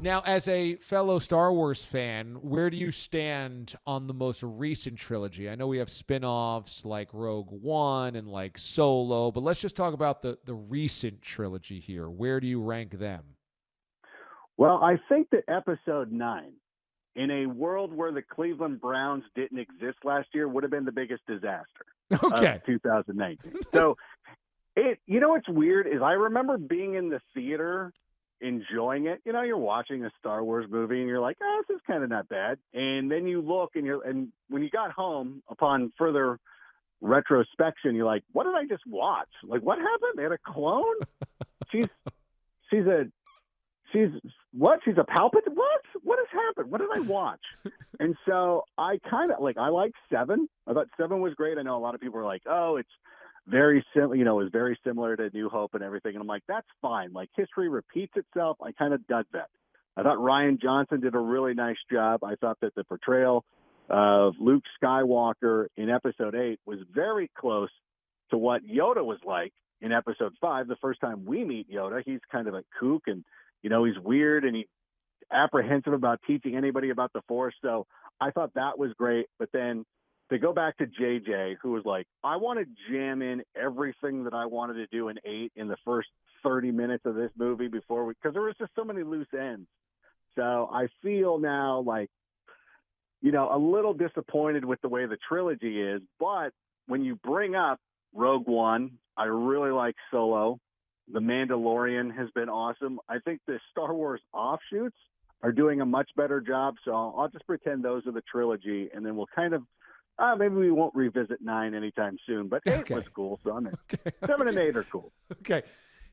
Now, as a fellow Star Wars fan, where do you stand on the most recent trilogy? I know we have spin-offs like Rogue One and like Solo, but let's just talk about the recent trilogy here. Where do you rank them? Well, I think that Episode 9, in a world where the Cleveland Browns didn't exist last year, would have been the biggest disaster of 2019. So, what's weird is I remember being in the theater enjoying it. You're watching a Star Wars movie and you're like, oh, this is kind of not bad. And then you look and when you got home upon further retrospection, you're like, what did I just watch? Like, what happened? They had a clone? She's a Palpatine? What has happened? What did I watch? And so I kind of I like 7. I thought 7 was great. I know a lot of people are like, oh, it's very similar, it was very similar to New Hope and everything. And I'm like, that's fine. Like, history repeats itself. I kind of dug that. I thought Rian Johnson did a really nice job. I thought that the portrayal of Luke Skywalker in Episode 8 was very close to what Yoda was like in Episode 5. The first time we meet Yoda, he's kind of a kook and, he's weird and he's apprehensive about teaching anybody about the Force. So I thought that was great. But then to go back to JJ, who was like, I want to jam in everything that I wanted to do in 8 in the first 30 minutes of this movie because there was just so many loose ends. So I feel now like, a little disappointed with the way the trilogy is. But when you bring up Rogue One, I really like Solo. The Mandalorian has been awesome. I think the Star Wars offshoots are doing a much better job. So I'll just pretend those are the trilogy, and then we'll kind of maybe we won't revisit 9 anytime soon, but 8 was cool. So I'm in. 7 and 8 are cool. Okay.